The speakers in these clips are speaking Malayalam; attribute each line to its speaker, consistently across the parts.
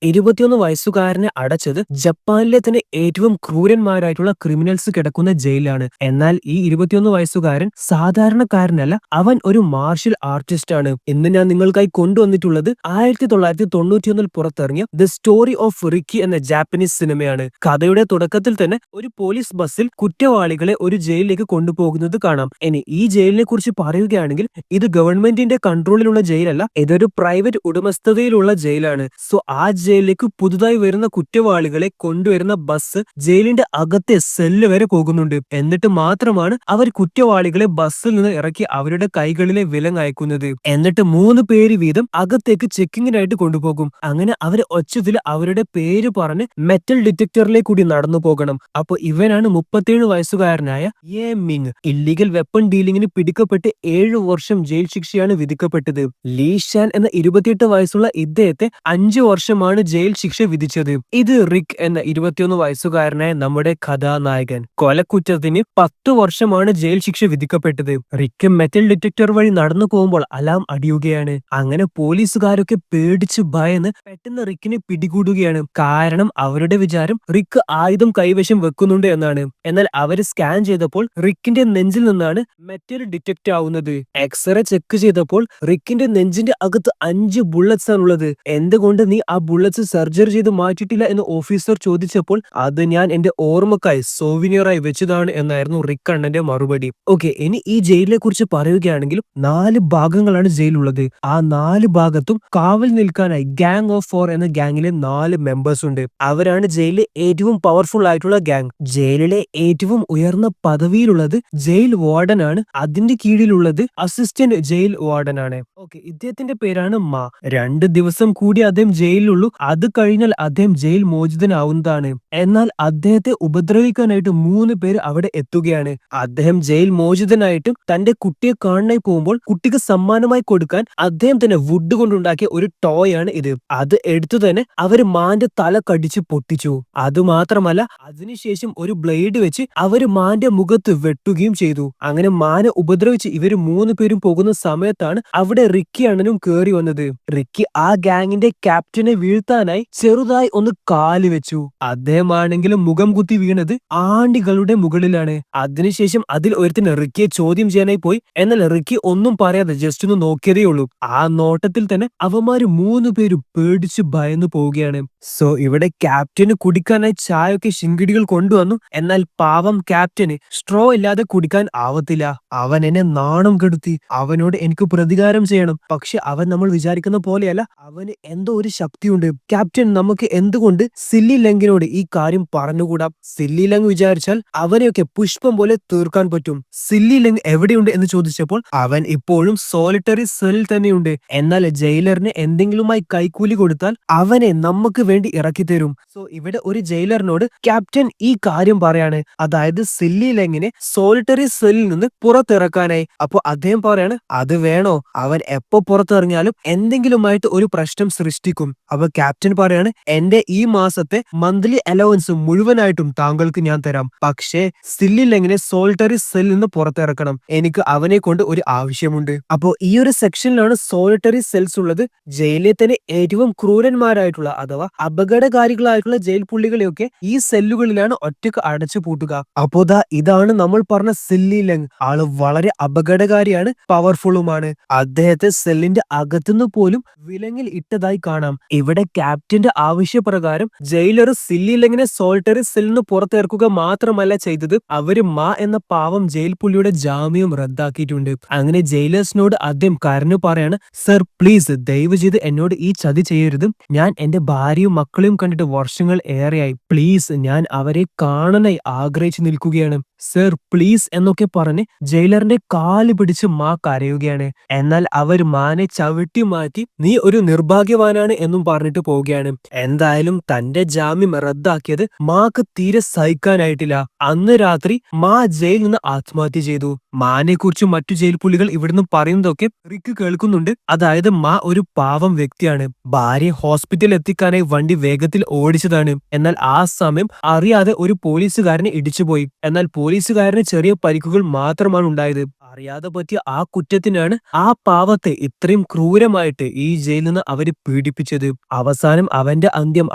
Speaker 1: 21 വയസ്സുകാരനെ അടച്ചത് ജപ്പാനിലെ തന്നെ ഏറ്റവും ക്രൂരന്മാരായിട്ടുള്ള ക്രിമിനൽസ് കിടക്കുന്ന ജയിലാണ്. എന്നാൽ ഈ 21 വയസ്സുകാരൻ സാധാരണക്കാരനല്ല, അവൻ ഒരു മാർഷൽ ആർട്ടിസ്റ്റ് ആണ്. ഇന്ന് ഞാൻ നിങ്ങൾക്കായി കൊണ്ടുവന്നിട്ടുള്ളത് 1991 പുറത്തിറങ്ങിയ ദ സ്റ്റോറി ഓഫ് റിക്കി എന്ന ജാപ്പനീസ് സിനിമയാണ്. കഥയുടെ തുടക്കത്തിൽ തന്നെ ഒരു പോലീസ് ബസ്സിൽ കുറ്റവാളികളെ ഒരു ജയിലിലേക്ക് കൊണ്ടുപോകുന്നത് കാണാം. ഇനി ഈ ജയിലിനെ കുറിച്ച് പറയുകയാണെങ്കിൽ ഇത് ഗവൺമെന്റിന്റെ കൺട്രോളിലുള്ള ജയിലല്ല, ഇതൊരു പ്രൈവറ്റ് ഉടമസ്ഥതയിലുള്ള ജയിലാണ്. സോ ആ ജയിലിലേക്ക് പുതുതായി വരുന്ന കുറ്റവാളികളെ കൊണ്ടുവരുന്ന ബസ് ജയിലിന്റെ അകത്തെ സെല്ല് വരെ പോകുന്നുണ്ട്. എന്നിട്ട് മാത്രമാണ് അവർ കുറ്റവാളികളെ ബസ്സിൽ നിന്ന് ഇറക്കി അവരുടെ കൈകളിലെ വിലങ്ങയക്കുന്നത്. എന്നിട്ട് 3 പേര് വീതം അകത്തേക്ക് ചെക്കിങ്ങിനായിട്ട് കൊണ്ടുപോകും. അങ്ങനെ അവർ ഒച്ചത്തിൽ അവരുടെ പേര് പറഞ്ഞ് മെറ്റൽ ഡിറ്റക്ടറിലേക്ക് കൂടി നടന്നു പോകണം. അപ്പൊ ഇവനാണ് 37 വയസ്സുകാരനായ യെ മിങ്. ഇല്ലീഗൽ വെപ്പൺ ഡീലിംഗിന് പിടിക്കപ്പെട്ട് 7 വർഷം ജയിൽ ശിക്ഷയാണ് വിധിക്കപ്പെട്ടത്. ലീ ഷാൻ എന്ന 28 വയസ്സുള്ള ഇദ്ദേഹത്തെ 5 വർഷമാണ് ജയിൽ ശിക്ഷ വിധിച്ചത്. ഇത് റിക് എന്ന 21 വയസ്സുകാരനായ നമ്മുടെ കഥാനായകൻ. കൊലക്കുറ്റത്തിന് 10 വർഷമാണ് ജയിൽ ശിക്ഷ വിധിക്കപ്പെട്ടത്. റിക്ക് മെറ്റൽ ഡിറ്റക്ടർ വഴി നടന്നു പോകുമ്പോൾ അലാം അടിയുകയാണ്. അങ്ങനെ പോലീസുകാരൊക്കെ പേടിച്ച് ഭയന്ന് പെട്ടെന്ന് റിക്കിനെ പിടികൂടുകയാണ്. കാരണം അവരുടെ വിചാരം റിക്ക് ആയുധം കൈവശം വെക്കുന്നുണ്ട് എന്നാണ്. എന്നാൽ അവര് സ്കാൻ ചെയ്തപ്പോൾ റിക്കിന്റെ നെഞ്ചിൽ നിന്നാണ് മെറ്റൽ ഡിറ്റക്ട് ആവുന്നത്. എക്സ്റേ ചെക്ക് ചെയ്തപ്പോൾ റിക്കിന്റെ നെഞ്ചിന്റെ അകത്ത് 5 ബുള്ളറ്റ്സ് ആണുള്ളത്. എന്തുകൊണ്ട് നീ ആ ബുള്ളറ്റ്സ് സർജറി ചെയ്ത് മാറ്റിയിട്ടില്ല എന്ന് ഓഫീസർ ചോദിച്ചപ്പോൾ അത് ഞാൻ എന്റെ ഓർമ്മക്കായി സോവിനിയറായി വെച്ചതാണ് എന്നായിരുന്നു റിക്ക് അണ്ണന്റെ മറുപടി. ഓക്കെ, ഇനി ഈ ജയിലിനെ കുറിച്ച് പറയുകയാണെങ്കിൽ 4 ഭാഗങ്ങളാണ് ജയിലുള്ളത്. ആ 4 ഭാഗത്തും കാവൽ നിൽക്കാനായി ഗാങ് ഓഫ് 4 എന്ന ഗാങ്ങിലെ 4 മെമ്പേഴ്സ് ഉണ്ട്. അവരാണ് ജയിലിലെ ഏറ്റവും പവർഫുൾ ആയിട്ടുള്ള ഗാങ്. ജയിലിലെ ഏറ്റവും ഉയർന്ന പദവിയിലുള്ളത് ജയിൽ വാർഡൻ ആണ്. അതിന്റെ കീഴിലുള്ളത് അസിസ്റ്റന്റ് ജയിൽ വാർഡൻ ആണ്. ഓക്കെ, ഇദ്ദേഹത്തിന്റെ പേരാണ് മാ. 2 ദിവസം കൂടി അദ്ദേഹം ജയിലിലുള്ളൂ. അത് കഴിഞ്ഞാൽ അദ്ദേഹം ജയിൽ മോചിതനാവുന്നതാണ്. എന്നാൽ അദ്ദേഹത്തെ ഉപദ്രവിക്കാനായിട്ട് 3 പേര് അവിടെ എത്തുകയാണ്. അദ്ദേഹം ജയിൽ മോചിതനായിട്ടും തന്റെ കുട്ടിയെ കാണാനായി പോകുമ്പോൾ കുട്ടിക്ക് സമ്മാനമായി കൊടുക്കാൻ അദ്ദേഹം തന്നെ വുഡ് കൊണ്ടുണ്ടാക്കിയ ഒരു ടോയ് ആണ് ഇത്. അത് എടുത്തു തന്നെ അവര് മാന്റെ തല കടിച്ച് പൊട്ടിച്ചു. അതുമാത്രമല്ല, അതിനുശേഷം ഒരു ബ്ലേഡ് വെച്ച് അവര് മാന്റെ മുഖത്ത് വെട്ടുകയും ചെയ്തു. അങ്ങനെ മാനെ ഉപദ്രവിച്ച് ഇവര് 3 പേരും പോകുന്ന സമയത്താണ് അവിടെ റിക്കി അണ്ണനും കേറി വന്നത്. റിക്കി ആ ഗാങ്ങിന്റെ ക്യാപ്റ്റനെ വീഴ്ത്താനായി ചെറുതായി ഒന്ന് കാല് വെച്ചു. അദ്ദേഹമാണെങ്കിലും മുഖം കുത്തി വീണത് ആണ്ടികളുടെ മുകളിലാണ്. അതിനുശേഷം അതിൽ ഒരുത്തിന് റിക്കിയെ ചോദ്യം ചെയ്യാനായി പോയി. എന്നാൽ റിക്കി ഒന്നും പറയാതെ ജസ്റ്റ് ഒന്ന് നോക്കിയതേ ഉള്ളൂ. ആ നോട്ടത്തിൽ തന്നെ അവന്മാര് 3 പേരും പേടിച്ച് ഭയന്നു പോവുകയാണ്. സോ ഇവിടെ ക്യാപ്റ്റന് കുടിക്കാനായി ചായയൊക്കെ ശിങ്കിടികൾ കൊണ്ടുവന്നു. എന്നാൽ പാവം ക്യാപ്റ്റന് സ്ട്രോ ഇല്ലാതെ കുടിക്കാൻ ആവത്തില്ല. അവൻ എന്നെ നാണം കെടുത്തി. അവനോട് എനിക്ക് പ്രതികാരം ചെയ്യണം. പക്ഷെ അവൻ നമ്മൾ വിചാരിക്കുന്ന പോലെയല്ല. അവന് എന്തോ ഒരു ശക്തിയുണ്ട്. ക്യാപ്റ്റൻ, നമുക്ക് എന്തുകൊണ്ട് സില്ലി ലങ്കിനോട് ഈ കാര്യം പറഞ്ഞുകൂടാ? സില്ലി ലങ് വിചാരിച്ചാൽ അവനെയൊക്കെ പുഷ്പം പോലെ തീർക്കാൻ പറ്റും. സില്ലി ലങ് എവിടെയുണ്ട് എന്ന് ചോദിച്ചപ്പോൾ അവൻ ഇപ്പോഴും സോളിറ്ററി സെല്ലിൽ തന്നെയുണ്ട്. എന്നാൽ ജയിലറിന് എന്തെങ്കിലുമായി കൈക്കൂലി കൊടുത്താൽ അവനെ നമുക്ക് വേണ്ടി ഇറക്കി തരും. സോ ഇവിടെ ഒരു ജയിലറിനോട് ക്യാപ്റ്റൻ ഈ കാര്യം പറയാണ്, അതായത് സില്ലി ലങ്ങിനെ സോളിറ്ററി സെല്ലിൽ നിന്ന് പുറത്തിറക്കാനായി. അപ്പൊ അദ്ദേഹം പറയാണ്, അത് വേണോ? അവൻ എപ്പോ പുറത്തിറങ്ങിയാലും എന്തെങ്കിലുമായിട്ട് ഒരു പ്രശ്നം സൃഷ്ടിക്കും. അപ്പൊ ക്യാപ്റ്റൻ പറയാണ്, എന്റെ ഈ മാസത്തെ മന്ത്ലി അലവൻസ് മുഴുവനായിട്ടും താങ്കൾക്ക് ഞാൻ തരാം. പക്ഷേ സില്ലി ലങ്ങിനെ സോളിറ്ററി സെല്ലിൽ നിന്ന് പുറത്തിറക്കണം. എനിക്ക് അവനെ കൊണ്ട് ഒരു ആവശ്യമുണ്ട്. അപ്പോ ഈ ഒരു സെക്ഷനിലാണ് സോളിറ്ററി സെൽസ് ഉള്ളത്. ജയിലിലെ തന്നെ ഏറ്റവും ക്രൂരന്മാരായിട്ടുള്ള അഥവാ അപകടകാരികളായിട്ടുള്ള ജയിൽ പുള്ളികളെയൊക്കെ ഈ സെല്ലുകളിലാണ് ഒറ്റക്ക് അടച്ചു പൂട്ടുക. അപ്പോ ഇതാണ് നമ്മൾ പറഞ്ഞ സില്ലി ലങ്. ആള് വളരെ അപകടകാരിയാണ്, പവർഫുള്ളുമാണ്. അദ്ദേഹത്തെ സെല്ലിന്റെ അകത്തുനിന്ന് പോലും വിലങ്ങിൽ ഇട്ടതായി കാണാം. ഇവിടെ ക്യാപ്റ്റന്റെ ആവശ്യപ്രകാരം ജയിലർ സില്ലി ലങ്ങിനെ സോൾട്ടറി സെല്ലിൽ നിന്ന് പുറത്തിറക്കുക മാത്രമല്ല ചെയ്തത്, അവര് മാ എന്ന പാവം ജയിൽ പുള്ളിയുടെ ജാമ്യം റദ്ദാക്കിയിട്ടുണ്ട്. അങ്ങനെ ജയിലേഴ്സിനോട് അദ്ദേഹം കരഞ്ഞു പറയാണ്, സർ പ്ലീസ് ദയവ് ചെയ്ത് എന്നോട് ഈ ചതി ചെയ്യരുത്. ഞാൻ എന്റെ ഭാര്യയും മക്കളെയും കണ്ടിട്ട് വർഷങ്ങൾ ഏറെയായി. പ്ലീസ്, ഞാൻ അവരെ കാണാനായി ആഗ്രഹിച്ചു നിൽക്കുകയാണ്. സർ പ്ലീസ് എന്നൊക്കെ പറഞ്ഞ് ജയിലറിന്റെ കാല് പിടിച്ച് മാ കരയുകയാണ്. എന്നാൽ അവർ മാനെ ചവിട്ടി മാറ്റി നീ ഒരു നിർഭാഗ്യവാനാണ് എന്നും പറഞ്ഞിട്ട് പോവുകയാണ്. എന്തായാലും തന്റെ ജാമ്യം റദ്ദാക്കിയത് മാക്ക് തീരെ സഹിക്കാനായിട്ടില്ല. അന്ന് രാത്രി മാ ജയിലിൽ നിന്ന് ആത്മഹത്യ ചെയ്തു. മാനെ കുറിച്ച് മറ്റു ജയിൽ പുള്ളികൾ ഇവിടുന്ന് പറയുന്നതൊക്കെ റിക്ക് കേൾക്കുന്നുണ്ട്. അതായത് മാ ഒരു പാവം വ്യക്തിയാണ്. ഭാര്യ ഹോസ്പിറ്റലിൽ എത്തിക്കാനായി വണ്ടി വേഗത്തിൽ ഓടിച്ചതാണ്. എന്നാൽ ആ സമയം അറിയാതെ ഒരു പോലീസുകാരനെ ഇടിച്ചുപോയി. എന്നാൽ പോലീസുകാരന് ചെറിയ പരിക്കുകൾ മാത്രമാണ് ഉണ്ടായത്. അറിയാതെ പറ്റിയ ആ കുറ്റത്തിനാണ് ആ പാവത്തെ ഇത്രയും ക്രൂരമായിട്ട് ഈ ജയിലിൽ നിന്ന് അവര് പീഡിപ്പിച്ചത്. അവസാനം അവന്റെ അന്ത്യം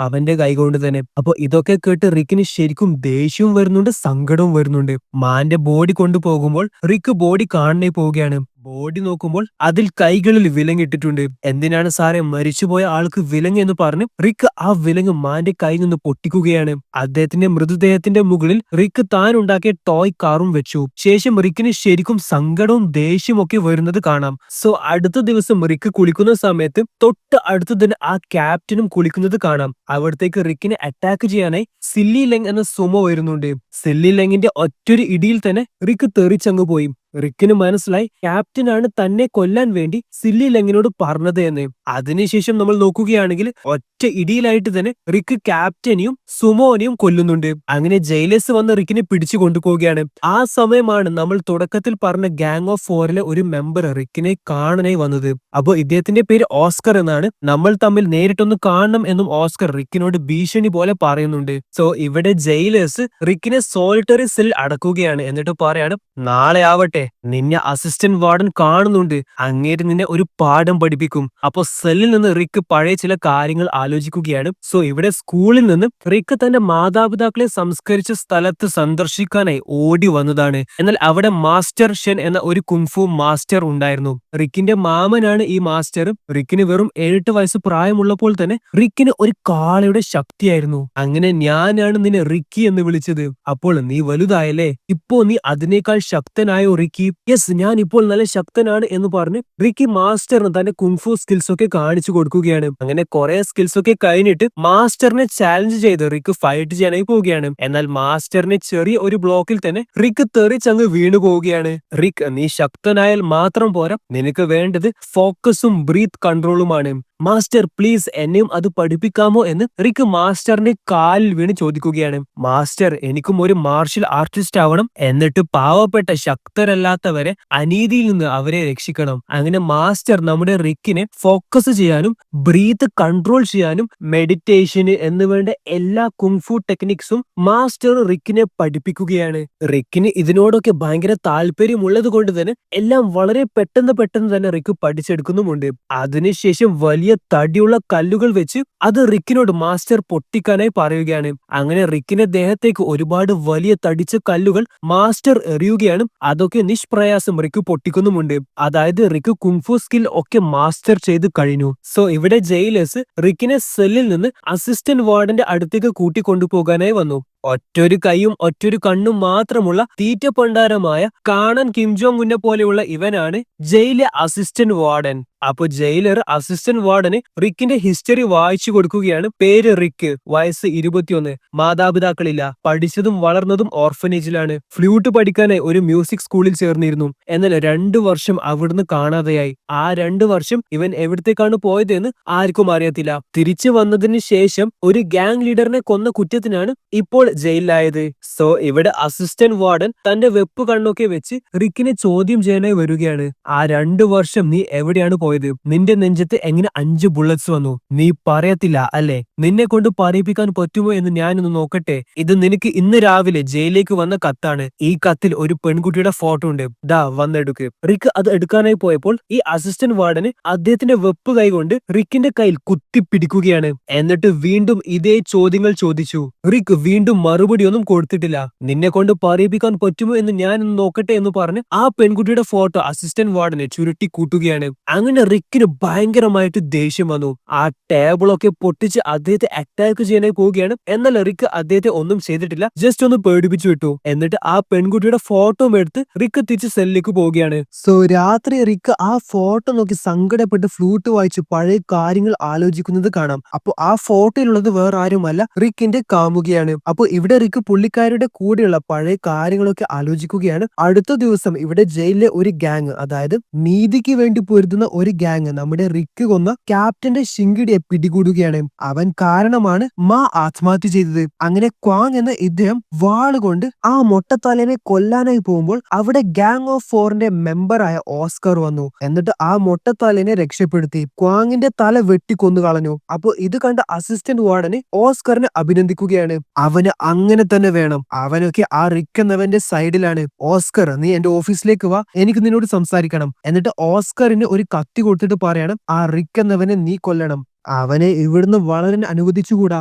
Speaker 1: അവന്റെ കൈകൊണ്ട് തന്നെ. അപ്പൊ ഇതൊക്കെ കേട്ട് റിക്കിന് ശരിക്കും ദേഷ്യവും വരുന്നുണ്ട്, സങ്കടവും വരുന്നുണ്ട്. മാന്റെ ബോഡി കൊണ്ടുപോകുമ്പോൾ റിക്ക് ബോഡി കാണാനേ പോവുകയാണ്. ബോഡി നോക്കുമ്പോൾ അതിൽ കൈകളിൽ വിലങ്ങിട്ടിട്ടുണ്ട്. എന്തിനാണ് സാറേ മരിച്ചുപോയ ആൾക്ക് വിലങ്ങ് എന്ന് പറഞ്ഞ് റിക്ക് ആ വിലങ്ങ് മാന്റെ കയ്യിൽ നിന്ന് പൊട്ടിക്കുകയാണ്. അദ്ദേഹത്തിന്റെ മൃതദേഹത്തിന്റെ മുകളിൽ റിക്ക് താൻ ഉണ്ടാക്കിയ ടോയ് കാറും വെച്ചു. ശേഷം റിക്കിന് ശരിക്കും സങ്കടവും ദേഷ്യവും ഒക്കെ വരുന്നത് കാണാം. സോ അടുത്ത ദിവസം റിക്ക് കുളിക്കുന്ന സമയത്ത് തൊട്ട് അടുത്ത് തന്നെ ആ ക്യാപ്റ്റനും കുളിക്കുന്നത് കാണാം. അവിടത്തേക്ക് റിക്കിനെ അറ്റാക്ക് ചെയ്യാനായി സില്ലി ലെങ് എന്ന സുമോ വരുന്നുണ്ട്. സില്ലി ലെങ്ങിന്റെ ഒറ്റൊരു ഇടിയിൽ തന്നെ റിക്ക് തെറിച്ചങ്ങ് പോയി. റിക്കിന് മനസ്സിലായി ക്യാപ്റ്റനാണ് തന്നെ കൊല്ലാൻ വേണ്ടി സില്ലി ലെങ്ങിനോട് പറഞ്ഞത് എന്ന്. അതിനുശേഷം നമ്മൾ നോക്കുകയാണെങ്കിൽ ഒറ്റ ഇടിയിലായിട്ട് തന്നെ റിക്ക് ക്യാപ്റ്റനെയും സുമോനെയും കൊല്ലുന്നുണ്ട്. അങ്ങനെ ജയിലേഴ്സ് വന്ന് റിക്കിനെ പിടിച്ചു കൊണ്ടുപോവുകയാണ്. ആ സമയമാണ് നമ്മൾ തുടക്കത്തിൽ പറഞ്ഞ ഗാങ് ഓഫ് ഫോറിലെ ഒരു മെമ്പർ റിക്കിനെ കാണാനായി വന്നത്. അപ്പൊ ഇദ്ദേഹത്തിന്റെ പേര് ഓസ്കർ എന്നാണ്. നമ്മൾ തമ്മിൽ നേരിട്ടൊന്ന് കാണണം എന്നും ഓസ്കർ റിക്കിനോട് ഭീഷണി പോലെ പറയുന്നുണ്ട്. സോ ഇവിടെ ജയിലേഴ്സ് റിക്കിനെ സോളിറ്ററി സെൽ അടക്കുകയാണ്. എന്നിട്ട് പറയാണ്, നാളെ ആവട്ടെ നിന്നെ അസിസ്റ്റന്റ് വാർഡൻ കാണുന്നുണ്ട്, അങ്ങേര് നിന്നെ ഒരു പാഠം പഠിപ്പിക്കും. അപ്പൊ സെല്ലിൽ നിന്ന് റിക്ക് പഴയ ചില കാര്യങ്ങൾ ആലോചിക്കുകയാണ്. സോ ഇവിടെ സ്കൂളിൽ നിന്ന് റിക്ക് തന്റെ മാതാപിതാക്കളെ സംസ്കരിച്ച സ്ഥലത്ത് സന്ദർശിക്കാനായി ഓടി വന്നതാണ്. എന്നാൽ അവിടെ മാസ്റ്റർ ഷെൻ എന്ന ഒരു കുങ്ഫു മാസ്റ്റർ ഉണ്ടായിരുന്നു. റിക്കിന്റെ മാമനാണ് ഈ മാസ്റ്റർ. റിക്കിന് വെറും 7 വയസ്സ് പ്രായമുള്ളപ്പോൾ തന്നെ റിക്കിന് ഒരു കാളയുടെ ശക്തിയായിരുന്നു. അങ്ങനെ ഞാനാണ് നിന്നെ റിക്കി എന്ന് വിളിച്ചത്. അപ്പോൾ നീ വലുതായല്ലേ, ഇപ്പോ നീ അതിനേക്കാൾ ശക്തനായോ റിക്കി? യെസ്, ഞാൻ ഇപ്പോൾ നല്ല ശക്തനാണ് എന്ന് പറഞ്ഞ് റിക്കി മാസ്റ്ററിന് തന്റെ കുങ്ഫു സ്കിൽസ് ഒക്കെ കാണിച്ചു കൊടുക്കുകയാണ്. അങ്ങനെ കുറെ സ്കിൽസ് ഒക്കെ കഴിഞ്ഞിട്ട് മാസ്റ്ററിനെ ചാലഞ്ച് ചെയ്ത് റിക്ക് ഫൈറ്റ് ചെയ്യാനായി പോവുകയാണ്. എന്നാൽ മാസ്റ്ററിനെ ചെറിയ ഒരു ബ്ലോക്കിൽ തന്നെ റിക്ക് തെറിച്ചങ്ങ് വീണു പോവുകയാണ്. റിക്ക്, നീ ശക്തനായാൽ മാത്രം പോരാ, നിനക്ക് വേണ്ടത് ഫോക്കസും ബ്രീത്ത് കൺട്രോളുമാണ്. മാസ്റ്റർ പ്ലീസ് എന്നെയും അത് പഠിപ്പിക്കാമോ എന്ന് റിക്ക് മാസ്റ്ററിന്റെ കാലിൽ വീണ് ചോദിക്കുകയാണ്. മാസ്റ്റർ, എനിക്കും ഒരു മാർഷൽ ആർട്ടിസ്റ്റ് ആവണം, എന്നിട്ട് പാവപ്പെട്ട ശക്തരല്ലാത്തവരെ അനീതിയിൽ നിന്ന് അവരെ രക്ഷിക്കണം. അങ്ങനെ മാസ്റ്റർ നമ്മുടെ റിക്കിനെ ഫോക്കസ് ചെയ്യാനും ബ്രീത്ത് കൺട്രോൾ ചെയ്യാനും മെഡിറ്റേഷന് എന്നുവേണ്ട എല്ലാ കുങ്ഫു ടെക്നിക്സും മാസ്റ്റർ റിക്കിനെ പഠിപ്പിക്കുകയാണ്. റിക്കിന് ഇതിനോടൊക്കെ ഭയങ്കര താല്പര്യമുള്ളത് കൊണ്ട് തന്നെ എല്ലാം വളരെ പെട്ടെന്ന് തന്നെ റിക്ക് പഠിച്ചെടുക്കുന്നുമുണ്ട്. അതിനുശേഷം വലിയ തടിയുള്ള കല്ലുകൾ വെച്ച് അത് റിക്കിനോട് മാസ്റ്റർ പൊട്ടിക്കാനായി പറയുകയാണ്. അങ്ങനെ റിക്കിന്റെ ദേഹത്തേക്ക് ഒരുപാട് വലിയ തടിച്ച കല്ലുകൾ മാസ്റ്റർ എറിയുകയാണ്. അതൊക്കെ നിഷ്പ്രയാസം റിക്ക് പൊട്ടിക്കുന്നുമുണ്ട്. അതായത് റിക്ക് കുങ്ഫു സ്കിൽ ഒക്കെ മാസ്റ്റർ ചെയ്ത് കഴിഞ്ഞു. സോ ഇവിടെ ജയിലേഴ്സ് റിക്കിനെ സെല്ലിൽ നിന്ന് അസിസ്റ്റന്റ് വാർഡന്റെ അടുത്തേക്ക് കൂട്ടിക്കൊണ്ടുപോകാനായി വന്നു. ഒറ്റൊരു കൈയും ഒറ്റൊരു കണ്ണും മാത്രമുള്ള തീറ്റ പണ്ടാരമായ കാണാൻ കിം ജോങ് ഉന്നെ പോലെയുള്ള ഇവനാണ് ജയിലിലെ അസിസ്റ്റന്റ് വാർഡൻ. അപ്പൊ ജയിലർ അസിസ്റ്റന്റ് വാർഡന് റിക്കിന്റെ ഹിസ്റ്ററി വായിച്ചു കൊടുക്കുകയാണ്. പേര് റിക്ക്, വയസ്സ് 21, മാതാപിതാക്കളില്ല, പഠിച്ചതും വളർന്നതും ഓർഫനേജിലാണ്. ഫ്ലൂട്ട് പഠിക്കാനായി ഒരു മ്യൂസിക് സ്കൂളിൽ ചേർന്നിരുന്നു. എന്നാൽ 2 വർഷം അവിടുന്ന് കാണാതെയായി. ആ 2 വർഷം ഇവൻ എവിടത്തേക്കാണ് പോയതെന്ന് ആർക്കും അറിയത്തില്ല. തിരിച്ചു വന്നതിന് ശേഷം ഒരു ഗ്യാങ് ലീഡറിനെ കൊന്ന കുറ്റത്തിനാണ് ഇപ്പോൾ ജയിലിലായത്. സോ ഇവിടെ അസിസ്റ്റന്റ് വാർഡൻ തന്റെ വെപ്പ് കണ്ണൊക്കെ വെച്ച് റിക്കിനെ ചോദ്യം ചെയ്യാനായി വരികയാണ്. ആ 2 വർഷം നീ എവിടെയാണ് പോയത്? നിന്റെ നെഞ്ചത്ത് എങ്ങനെ 5 ബുള്ളറ്റ്സ് വന്നു? നീ പറയത്തില്ല അല്ലെ? നിന്നെ കൊണ്ട് പറയിപ്പിക്കാൻ പറ്റുമോ എന്ന് ഞാനൊന്ന് നോക്കട്ടെ. ഇത് നിനക്ക് ഇന്ന് രാവിലെ ജയിലിലേക്ക് വന്ന കത്താണ്. ഈ കത്തിൽ ഒരു പെൺകുട്ടിയുടെ ഫോട്ടോ ഉണ്ട്, ദാ വന്നെടുക്ക്. റിക്ക് അത് എടുക്കാനായി പോയപ്പോൾ ഈ അസിസ്റ്റന്റ് വാർഡന് അദ്ദേഹത്തിന്റെ വെപ്പ് കൈ കൊണ്ട് റിക്കിന്റെ കയ്യിൽ കുത്തിപ്പിടിക്കുകയാണ്. എന്നിട്ട് വീണ്ടും ഇതേ ചോദ്യങ്ങൾ ചോദിച്ചു. റിക്ക് വീണ്ടും മറുപടിയൊന്നും കൊടുത്തിട്ടില്ല. നിന്നെ കൊണ്ട് പറയിപ്പിക്കാൻ പറ്റുമോ എന്ന് ഞാനൊന്ന് നോക്കട്ടെ എന്ന് പറഞ്ഞ് ആ പെൺകുട്ടിയുടെ ഫോട്ടോ അസിസ്റ്റന്റ് വാർഡനെ ചുരുട്ടി കൂട്ടുകയാണ്. അങ്ങനെ റിക്കിന് ഭയങ്കരമായിട്ട് ദേഷ്യം വന്നു. ആ ടേബിളൊക്കെ പൊട്ടിച്ച് അദ്ദേഹത്തെ അറ്റാക്ക് ചെയ്യാനായി പോവുകയാണ്. എന്നാൽ റിക്ക് അദ്ദേഹത്തെ ഒന്നും ചെയ്തിട്ടില്ല, ജസ്റ്റ് ഒന്ന് പേടിപ്പിച്ചു വിട്ടു. എന്നിട്ട് ആ പെൺകുട്ടിയുടെ ഫോട്ടോ എടുത്ത് റിക്ക് തിരിച്ച് സെല്ലിലേക്ക് പോവുകയാണ്. സോ രാത്രി റിക്ക് ആ ഫോട്ടോ നോക്കി സങ്കടപ്പെട്ട് ഫ്ലൂട്ട് വായിച്ച് പഴയ കാര്യങ്ങൾ ആലോചിക്കുന്നത് കാണാം. അപ്പൊ ആ ഫോട്ടോയിലുള്ളത് വേറെ ആരുമല്ല, റിക്കിന്റെ കാമുകിയാണ്. അപ്പൊ ഇവിടെ റിക്ക് പുള്ളിക്കാരുടെ കൂടെയുള്ള പഴയ കാര്യങ്ങളൊക്കെ ആലോചിക്കുകയാണ്. അടുത്ത ദിവസം ഇവിടെ ജയിലിലെ ഒരു ഗ്യാങ്, അതായത് നീതിക്ക് വേണ്ടി പൊരുതുന്ന ഒരു ഒരു ഗ്യാങ് നമ്മുടെ റിക്ക് കൊന്ന ക്യാപ്റ്റന്റെ ഷിങ്കിടിയെ പിടികൂടുകയാണ്. അവൻ കാരണമാണ് മാ ആത്മഹത്യ ചെയ്തത്. അങ്ങനെ ക്വാങ് എന്ന ഇദ്ദേഹം വാളുകൊണ്ട് ആ മൊട്ടത്തലേനെ കൊല്ലാനായി പോകുമ്പോൾ അവിടെ ഗ്യാങ് ഓഫ് ഫോറിന്റെ മെമ്പറായ ഓസ്കർ വന്നു. എന്നിട്ട് ആ മൊട്ടത്തലേനെ രക്ഷപ്പെടുത്തി ക്വാങ്ങിന്റെ തല വെട്ടിക്കൊന്നു കളഞ്ഞു. അപ്പോൾ ഇത് കണ്ട അസിസ്റ്റന്റ് വാർഡന് ഓസ്കറിനെ അഭിനന്ദിക്കുകയാണ്. അവന് അങ്ങനെ തന്നെ വേണം, അവനൊക്കെ ആ റിക്ക് എന്നവന്റെ സൈഡിലാണ്. ഓസ്കർ, നീ എന്റെ ഓഫീസിലേക്ക് വാ, എനിക്ക് നിന്നോട് സംസാരിക്കണം. എന്നിട്ട് ഓസ്കറിന് ഒരു കത്തി കൊടുത്തിട്ട് പറയണം, ആ റിക്ക് എന്നവനെ നീ കൊല്ലണം. അവനെ ഇവിടുന്ന് വളരാൻ അനുവദിച്ചുകൂടാ.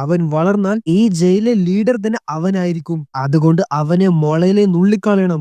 Speaker 1: അവൻ വളർന്നാൽ ഈ ജയിലിലെ ലീഡർ തന്നെ അവനായിരിക്കും. അതുകൊണ്ട് അവനെ മുളയിലെ നുള്ളിക്കളയണം.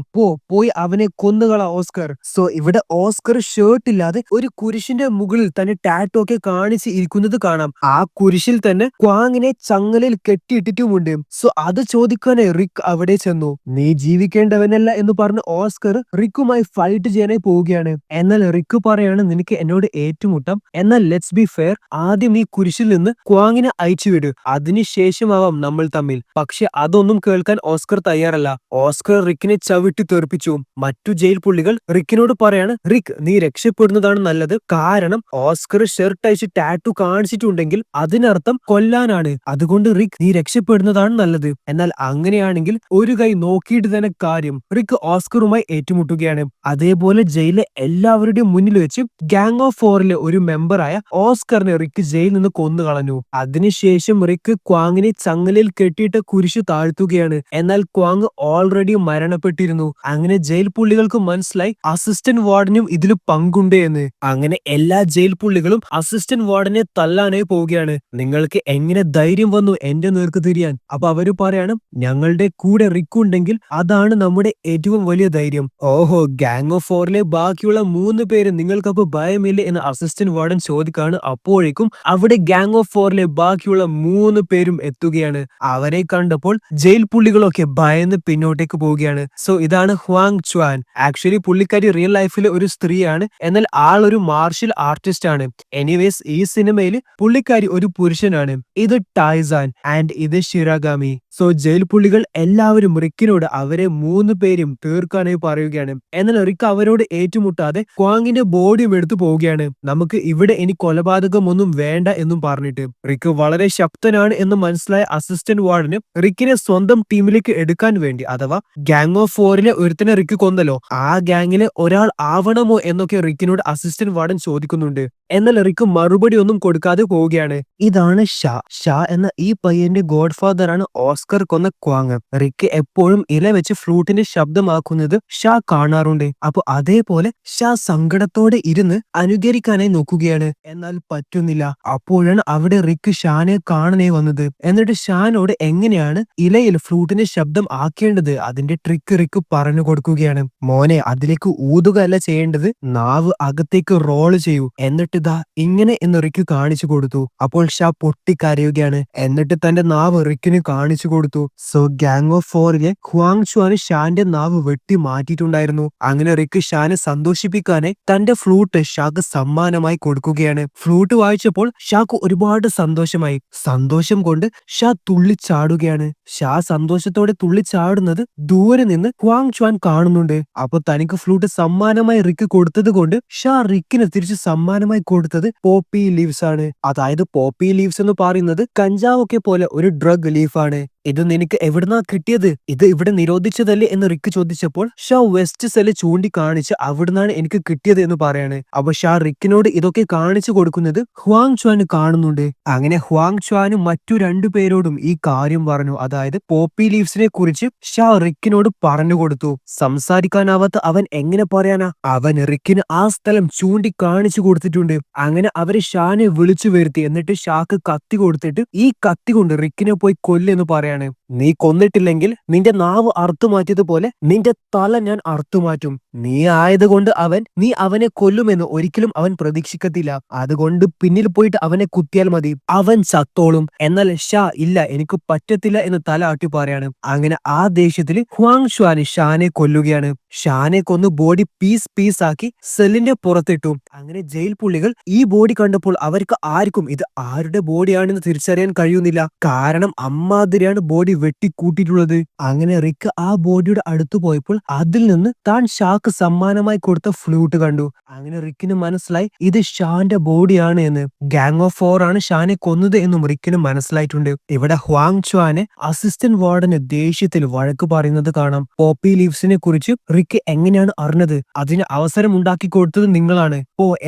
Speaker 1: പോയി അവനെ കൊന്നുകള ഓസ്കർ. സോ ഇവിടെ ഓസ്കർ ഷർട്ട് ഇല്ലാതെ ഒരു കുരിശിന്റെ മുകളിൽ തന്നെ ടാറ്റോ ഒക്കെ കാണിച്ച് ഇരിക്കുന്നത് കാണാം. ആ കുരിശിൽ തന്നെ ക്വാങ്ങിനെ ചങ്ങലയിൽ കെട്ടിയിട്ടിട്ടുമുണ്ട്. സോ അത് ചോദിക്കാനായി റിക്ക് അവിടെ ചെന്നു. നീ ജീവിക്കേണ്ടവനല്ല എന്ന് പറഞ്ഞ് ഓസ്കർ റിക്കുമായി ഫൈറ്റ് ചെയ്യാനായി പോവുകയാണ്. എന്നാൽ റിക്ക് പറയാണ്, നിനക്ക് എന്നോട് ഏറ്റുമുട്ടാം, എന്നാൽ ലെറ്റ്സ് ബി ഫെയർ, ആദ്യം ഈ കുരിശിൽ നിന്ന് ക്വാങ്ങിനെ അയച്ചുവിട്, അതിനുശേഷമാവാം നമ്മൾ തമ്മിൽ. പക്ഷെ അതൊന്നും കേൾക്കാൻ ഓസ്കർ തയ്യാറല്ല. ഓസ്കർ റിക്കിനെ ചവിട്ടി തെറിപ്പിച്ചു. മറ്റു ജയിൽ പുള്ളികൾ റിക്കിനോട് പറയാണ്, റിക്ക്, നീ രക്ഷപ്പെടുന്നതാണ് നല്ലത്. കാരണം ഓസ്കർ ഷർട്ട് അയച്ച് ടാറ്റു കാണിച്ചിട്ടുണ്ടെങ്കിൽ അതിനർത്ഥം കൊല്ലാനാണ്. അതുകൊണ്ട് റിക്ക്, നീ രക്ഷപ്പെടുന്നതാണ് നല്ലത്. എന്നാൽ അങ്ങനെയാണെങ്കിൽ ഒരു കൈ നോക്കിയിട്ട് തന്നെ കാര്യം. റിക്ക് ഓസ്കറുമായി ഏറ്റുമുട്ടുകയാണ്. അതേപോലെ ജയിലിലെ എല്ലാവരുടെയും മുന്നിൽ വെച്ച് ഗ്യാങ് ഓഫ് ഫോറിലെ ഒരു മെമ്പറായ ഓസ്കറിനെ റിക്ക് ജയിലിൽ നിന്ന് കൊന്നു കളഞ്ഞു. അതിനുശേഷം റിക്ക് ക്വാങ്ങിനെ ചങ്ങലയിൽ കെട്ടിയിട്ട് കുരിശു താഴ്ത്തുകയാണ്. എന്നാൽ ക്വാങ് ഓൾറെഡി മരണപ്പെട്ടിരുന്നു. അങ്ങനെ ജയിൽ പുള്ളികൾക്ക് മനസ്സിലായി അസിസ്റ്റന്റ് വാർഡനും ഇതിൽ പങ്കുണ്ട് എന്ന്. അങ്ങനെ എല്ലാ ജയിൽ പുള്ളികളും അസിസ്റ്റന്റ് വാർഡനെ തല്ലാനായി പോവുകയാണ്. നിങ്ങൾക്ക് എങ്ങനെ ധൈര്യം വന്നു എന്റെ നേർക്ക് തിരിയാൻ? അപ്പൊ അവര് പറയാണ്, ഞങ്ങളുടെ കൂടെ റിക്ക് ഉണ്ടെങ്കിൽ അതാണ് നമ്മുടെ ഏറ്റവും വലിയ ധൈര്യം. ഓഹോ, ഗ്യാങ് ഓഫ് ഫോറിലെ ബാക്കിയുള്ള 3 പേര് നിങ്ങൾക്കപ്പോ ഭയമില്ലേ എന്ന് അസിസ്റ്റന്റ് വാർഡൻ ചോദിക്കാണ്. അപ്പോഴേക്കും അവിടെ ഗ്യാങ് ഓഫ് ഫോറിലെ ബാക്കിയുള്ള 3 പേരും എത്തുകയാണ്. അവരെ കണ്ടപ്പോൾ ജയിൽ പുള്ളികളൊക്കെ ഭയന്ന് പിന്നോട്ടേക്ക് പോവുകയാണ്. സോ ഇതാണ് ഹ്വാങ് ച്വാൻ. ആക്ച്വലി പുള്ളിക്കാരി റിയൽ ലൈഫിലെ ഒരു സ്ത്രീയാണ്, എന്നാൽ ആൾ ഒരു മാർഷ്യൽ ആർട്ടിസ്റ്റ് ആണ്. എനിവേസ് ഈ സിനിമയിൽ പുള്ളിക്കാരി ഒരു പുരുഷനാണ്. ഇത് ടൈസാൻ ആൻഡ് ഇത് ഷിരാഗാമി. സോ ജയിൽ പുള്ളികൾ എല്ലാവരും റിക്കിനോട് അവരെ 3 പേരും തീർക്കാനായി പറയുകയാണ്. എന്നാൽ റിക്ക് അവരോട് ഏറ്റുമുട്ടാതെ ക്വാങ്ങിന്റെ ബോഡിയും എടുത്തു പോവുകയാണ്. നമുക്ക് ഇവിടെ ഇനി കൊലപാതകമൊന്നും വേണ്ട എന്നും പറഞ്ഞിട്ട്. റിക്ക് വളരെ ശക്തനാണ് എന്ന് മനസ്സിലായ അസിസ്റ്റന്റ് വാർഡന് റിക്കിനെ സ്വന്തം ടീമിലേക്ക് എടുക്കാൻ വേണ്ടി, അഥവാ ഗ്യാങ് ഓഫ് ഫോറിലെ ഒരുത്തനെ റിക്ക് കൊന്നല്ലോ, ആ ഗ്യാങ്ങിലെ ഒരാൾ ആവണമോ എന്നൊക്കെ റിക്കിനോട് അസിസ്റ്റന്റ് വാർഡൻ ചോദിക്കുന്നുണ്ട്. എന്നാൽ റിക്ക് മറുപടി ഒന്നും കൊടുക്കാതെ പോവുകയാണ്. ഇതാണ് ഷാ എന്ന ഈ പയ്യന്റെ ഗോഡ് ഫാദർ ആണ് ഓസ്കർ കൊന്ന ക്വാങ്. റിക്ക് എപ്പോഴും ഇല വെച്ച് ഫ്ലൂട്ടിന്റെ ശബ്ദമാക്കുന്നത് ഷാ കാണാറുണ്ട്. അപ്പൊ അതേപോലെ ഷാ സങ്കടത്തോടെ ഇരുന്ന് അനുകരിക്കാനായി നോക്കുകയാണ്. എന്നാൽ പറ്റുന്നില്ല. അപ്പോഴാണ് അവിടെ റിക്ക് ഷാനെ കാണാനേ വന്നത്. എന്നിട്ട് ഷാനോട് എങ്ങനെയാണ് ഇലയിൽ ഫ്ലൂട്ടിന്റെ ശബ്ദം ആക്കേണ്ടത് അതിന്റെ ട്രിക്ക് റിക്ക് പറഞ്ഞു കൊടുക്കുകയാണ്. മോനെ, അതിലേക്ക് ഊതുക അല്ല ചെയ്യേണ്ടത്, നാവ് അകത്തേക്ക് റോള് ചെയ്യൂ, എന്നിട്ട് ഇതാ ഇങ്ങനെ എന്ന് റിക്ക് കാണിച്ചു കൊടുത്തു. അപ്പോൾ ഷാ പൊട്ടിക്കരയുകയാണ്. എന്നിട്ട് തന്റെ നാവ് റിക്കിന് കാണിച്ചു കൊടുത്തു. സോ ഗ്യാങ് ഓഫ് ഫോറിലെ ഹ്വാങ് ച്വാന് ഷാന്റെ നാവ് വെട്ടി മാറ്റിയിട്ടുണ്ടായിരുന്നു. അങ്ങനെ റിക്ക് ഷാനെ സന്തോഷിപ്പിക്കാനെ തന്റെ ഫ്ലൂട്ട് ഷാക്ക് സമ്മാനമായി കൊടുക്കുകയാണ്. ഫ്ലൂട്ട് വായിച്ചപ്പോൾ ഷാക്ക് ഒരുപാട് സന്തോഷമായി. സന്തോഷം കൊണ്ട് ഷാ തുള്ളിച്ചാടുകയാണ്. ഷാ സന്തോഷത്തോടെ തുള്ളിച്ചാടുന്നത് ദൂരെ നിന്ന് ഹ്വാങ് ച്വാൻ കാണുന്നുണ്ട്. അപ്പൊ തനിക്ക് ഫ്ലൂട്ട് സമ്മാനമായി റിക്ക് കൊടുത്തത് കൊണ്ട് ഷാ റിക്കിന് തിരിച്ച് സമ്മാനമായി കൊടുത്തത് പോപ്പി ലീവ്സ് ആണ്. അതായത് പോപ്പി ലീവ്സ് എന്ന് പറയുന്നത് കഞ്ചാവൊക്കെ പോലെ ഒരു ഡ്രഗ് ലീഫാണ്. ഇത് നിനക്ക് എവിടുന്നാ കിട്ടിയത്? ഇത് ഇവിടെ നിരോധിച്ചതല്ലേ എന്ന് റിക്ക് ചോദിച്ചപ്പോൾ ഷാ വെസ്റ്റ് സെല്ല് ചൂണ്ടിക്കാണിച്ച് അവിടുന്നാണ് എനിക്ക് കിട്ടിയത് എന്ന് പറയാണ്. അപ്പൊ ഷാ റിക്കിനോട് ഇതൊക്കെ കാണിച്ചു കൊടുക്കുന്നത് ഹ്വാങ് ച്വാന് കാണുന്നുണ്ട്. അങ്ങനെ ഹ്വാങ് ച്വാനും മറ്റു 2 പേരോടും ഈ കാര്യം പറഞ്ഞു. അതായത് പോപ്പി ലീവ്സിനെ കുറിച്ച് ഷാ റിക്കിനോട് പറഞ്ഞു കൊടുത്തു. സംസാരിക്കാനാവാത്ത അവൻ എങ്ങനെ പറയാനാ? അവൻ റിക്കിന് ആ സ്ഥലം ചൂണ്ടിക്കാണിച്ചു കൊടുത്തിട്ടുണ്ട്. അങ്ങനെ അവര് ഷാനെ വിളിച്ചു വരുത്തി. എന്നിട്ട് ഷാക്ക് കത്തി കൊടുത്തിട്ട് ഈ കത്തി കൊണ്ട് റിക്കിനെ പോയി കൊല്ലെന്ന് പറയാണ്. നീ കൊന്നിട്ടില്ലെങ്കിൽ നിന്റെ നാവ് അറുത്തുമാറ്റിയതുപോലെ നിന്റെ തല ഞാൻ അറുത്തുമാറ്റും. നീ ആയതുകൊണ്ട് നീ അവനെ കൊല്ലുമെന്ന് ഒരിക്കലും അവൻ പ്രതീക്ഷിക്കത്തില്ല. അതുകൊണ്ട് പിന്നിൽ പോയിട്ട് അവനെ കുത്തിയാൽ മതി, അവൻ ചത്തോളും. എന്നാൽ ഷാ ഇല്ല, എനിക്ക് പറ്റത്തില്ല എന്ന് തല ആട്ടി പറയാണ്. അങ്ങനെ ആ ദേഷ്യത്തിൽ ഹ്വാങ് ച്വാൻ ഷാനെ കൊല്ലുകയാണ്. ഷാനെ കൊന്ന് ബോഡി പീസ് ആക്കി സെല്ലിന്റെ പുറത്തിട്ടു. അങ്ങനെ ജയിൽ പുള്ളികൾ ഈ ബോഡി കണ്ടപ്പോൾ അവർക്ക് ആർക്കും ഇത് ആരുടെ ബോഡിയാണെന്ന് തിരിച്ചറിയാൻ കഴിയുന്നില്ല. കാരണം അമ്മാതിരിയാണ് ബോഡി വെട്ടിക്കൂട്ടിയിട്ടുള്ളത്. അങ്ങനെ റിക്ക് ആ ബോഡിയുടെ അടുത്ത് പോയപ്പോൾ അതിൽ നിന്ന് താൻ ഷാക്ക് സമ്മാനമായി കൊടുത്ത ഫ്ലൂട്ട് കണ്ടു. അങ്ങനെ റിക്കിന് മനസ്സിലായി ഇത് ഷാന്റെ ബോഡിയാണ് എന്ന്. ഗാങ് ഓഫ് 4 ആണ് ഷാനെ കൊന്നത് എന്നും റിക്കിന് മനസ്സിലായിട്ടുണ്ട്. ഇവിടെ ഹ്വാങ് ച്വാനെ അസിസ്റ്റന്റ് വാർഡന് ദേഷ്യത്തിൽ വഴക്ക് പറയുന്നത് കാണാം. പോപ്പി ലീവ്സിനെ കുറിച്ച് റിക്ക് എങ്ങനെയാണ് അറിഞ്ഞത്? അതിന് അവസരം ഉണ്ടാക്കി കൊടുത്തത് നിങ്ങളാണ്.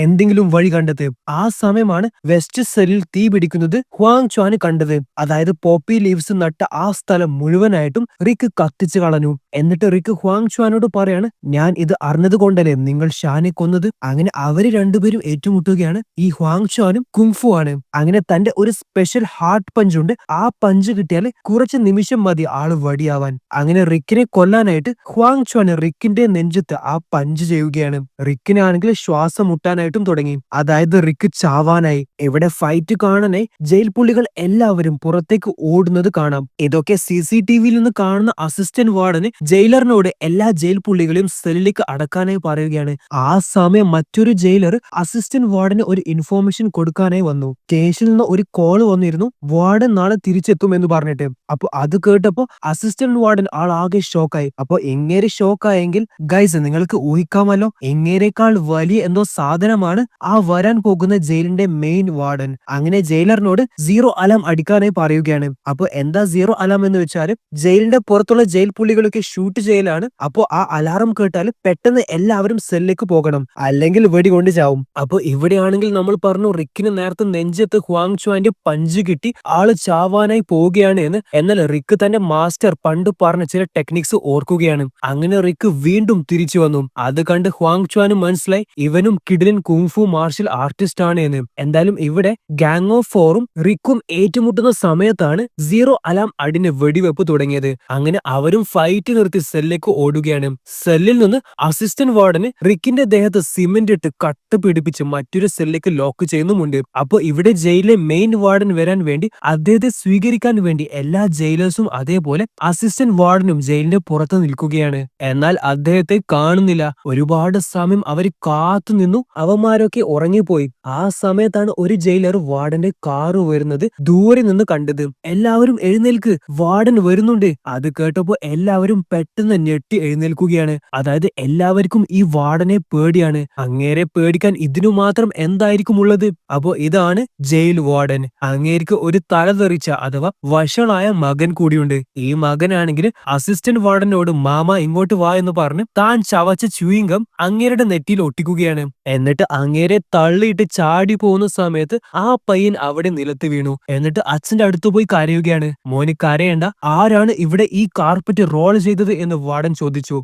Speaker 1: എന്തെങ്കിലും വഴി കണ്ടെത്ത്. ആ സമയമാണ് വെസ്റ്റ് സെല്ലിൽ തീ പിടിക്കുന്നത് ഹ്വാങ് ച്വാന് കണ്ടത്. അതായത് പോപ്പി ലീവ്സ് നട്ട ആ സ്ഥലം മുഴുവനായിട്ടും റിക്ക് കത്തിച്ചു കളഞ്ഞു. എന്നിട്ട് റിക്ക് ഹ്വാങ് ച്വാനോട് പറയാണ്, ഞാൻ ഇത് അറിഞ്ഞത് കൊണ്ടല്ലേ നിങ്ങൾ ഷാനെ കൊന്നത്. അങ്ങനെ അവര് രണ്ടുപേരും ഏറ്റുമുട്ടുകയാണ്. ഈ ഹ്വാങ് ച്വാനും കുങ്ഫു ആണ്. അങ്ങനെ തന്റെ ഒരു സ്പെഷ്യൽ ഹാർട്ട് പഞ്ച് ഉണ്ട്. ആ പഞ്ച് കിട്ടിയാൽ കുറച്ച് നിമിഷം മതി ആള് വടിയാവാൻ. അങ്ങനെ റിക്കിനെ കൊല്ലാനായിട്ട് ഹ്വാങ് ച്വാന് റിക്കിന്റെ നെഞ്ചത്ത് ആ പഞ്ച് ചെയ്യുകയാണ്. റിക്കിനാണെങ്കിൽ ശ്വാസം മുട്ടാനായിട്ടും തുടങ്ങി. അതായത് റിക്ക് ചാവാനായി. ഇവിടെ ഫൈറ്റ് കാണാനായി ജയിൽ പുള്ളികൾ എല്ലാവരും പുറത്തേക്ക് ഓടുന്നത് കാണാം. ഇതൊക്കെ CCTVയിൽ നിന്ന് കാണുന്ന അസിസ്റ്റന്റ് വാർഡന് ജയിലറിനോട് എല്ലാ ജയിൽ പുള്ളികളെയും സെല്ലിലേക്ക് അടക്കാനായി പറയുകയാണ്. ആ സമയം മറ്റൊരു ജയിലർ അസിസ്റ്റന്റ് വാർഡന് ഒരു ഇൻഫോർമേഷൻ കൊടുക്കാനായി വന്നു. സ്റ്റേഷനിൽ നിന്ന് ഒരു കോൾ വന്നിരുന്നു, വാർഡൻ നാളെ തിരിച്ചെത്തും എന്ന് പറഞ്ഞിട്ട്. അപ്പൊ അത് കേട്ടപ്പോ അസിസ്റ്റന്റ് വാർഡൻ ആകെ ഷോക്കായി. അപ്പൊ എങ്ങേരെ ഷോക്കായെങ്കിൽ ഗൈസ് നിങ്ങൾക്ക് ഊഹിക്കാമല്ലോ, എങ്ങേരെക്കാൾ വലിയ എന്തോ സാധനമാണ് ആ വരാൻ പോകുന്ന ജയിലിന്റെ മെയിൻ വാർഡൻ. അങ്ങനെ ജയിലറിനോട് 0 അലാം അടിക്കാനായി പറയുകയാണ്. അപ്പൊ എന്താ 0 അലാം എന്ന് വെച്ചാൽ ജയിലിന്റെ പുറത്തുള്ള ജയിൽ പുള്ളികളൊക്കെ ഷൂട്ട് ചെയ്യലാണ്. അപ്പോ ആ അലാറം കേട്ടാൽ പെട്ടെന്ന് എല്ലാവരും സെല്ലിലേക്ക് പോകണം, അല്ലെങ്കിൽ വെടികൊണ്ട് ചാവും. അപ്പൊ ഇവിടെയാണെങ്കിൽ നമ്മൾ പറഞ്ഞു റിക്കിന് നേരത്തെ നെഞ്ചത്ത് ഹ്വാങ് ച്വാന്റെ പഞ്ച് കിട്ടി ആള് ചാവാനായി പോവുകയാണ് എന്ന്. എന്നാൽ റിക്ക് തന്റെ മാസ്റ്റർ പണ്ട് പറഞ്ഞ ചില ടെക്നിക്സ് ഓർക്കുകയാണ്. അങ്ങനെ റിക്ക് വീണ്ടും തിരിച്ചു വന്നു. അത് കണ്ട് ഹ്വാങ് ച്വാനും മനസ്സിലായി ഇവനും കിഡിലൻ കുങ്ഫു മാർഷൽ ആർട്ടിസ്റ്റ് ആണ് എന്ന്. എന്തായാലും ഇവിടെ ഗാങ് ഓഫ് 4ഉം റിക്കും ഏറ്റുമുട്ടുന്ന സമയത്താണ് 0 അലാം അടിന് വെടിവെപ്പ് തുടങ്ങിയത്. അങ്ങനെ അവരും ഫൈറ്റ് നിർത്തി സെല്ലിലേക്ക് ഓടുകയാണ്. സെല്ലിൽ നിന്ന് അസിസ്റ്റന്റ് വാർഡന് റിക്കിന്റെ ദേഹത്ത് സിമെന്റ് ഇട്ട് കട്ട് പിടിപ്പിച്ച് മറ്റൊരു സെല്ലിലേക്ക് ലോക്ക് ചെയ്യുന്നുമുണ്ട്. അപ്പൊ ഇവിടെ ജയിലിലെ മെയിൻ വാർഡൻ വരാൻ വേണ്ടി അദ്ദേഹത്തെ സ്വീകരിക്കാൻ വേണ്ടി എല്ലാ ജയിലേഴ്സും അതേപോലെ അസിസ്റ്റന്റ് വാർഡനും ജയിലിന്റെ പുറത്ത് നിൽക്കുകയാണ്. എന്നാൽ അദ്ദേഹത്തെ കാണുന്നില്ല. ഒരുപാട് സമയം അവര് കാത്തു നിന്നു. അവന്മാരൊക്കെ ഉറങ്ങിപ്പോയി. ആ സമയത്താണ് ഒരു ജയിലർ വാർഡന്റെ കാറ് വരുന്നത് ദൂരെ നിന്ന് കണ്ടത്. എല്ലാവരും എഴുന്നേൽക്ക്, വാർഡൻ വരുന്നുണ്ട്. അത് കേട്ടപ്പോ എല്ലാവരും പെട്ടെന്ന് ഞെട്ടി എഴുന്നേൽക്കുകയാണ്. അതായത് എല്ലാവർക്കും ഈ വാർഡനെ പേടിയാണ്. അങ്ങേരെ പേടിക്കാൻ ഇതിനു മാത്രം എന്തായിരിക്കും ഉള്ളത്? അപ്പോ ഇതാണ് ജയിൽ വാർഡൻ. അങ്ങേർക്ക് ഒരു തലതെറിച്ച അഥവാ വഷളായ മകൻ കൂടിയുണ്ട്. ഈ മകനാണെങ്കിൽ അസിസ്റ്റന്റ് വാർഡനോട് മാമ ഇങ്ങോട്ട് വാ എന്ന് പറഞ്ഞ് താൻ ചവച്ച ച്യൂയിംഗം അങ്ങേരുടെ നെറ്റിയിൽ ഒട്ടിക്കുകയാണ്. എന്നിട്ട് അങ്ങേരെ തള്ളിയിട്ട് ചാടി പോകുന്ന സമയത്ത് ആ പയ്യൻ അവിടെ നിലത്ത് വീണു. എന്നിട്ട് അച്ഛന്റെ അടുത്ത് പോയി കരയുകയാണ്. മോന് കരയണ്ട, ആരാണ് ഇവിടെ ഈ കാർപ്പറ്റ് റോൾ ചെയ്തത് എന്ന് വാർഡൻ ചോദിച്ചു.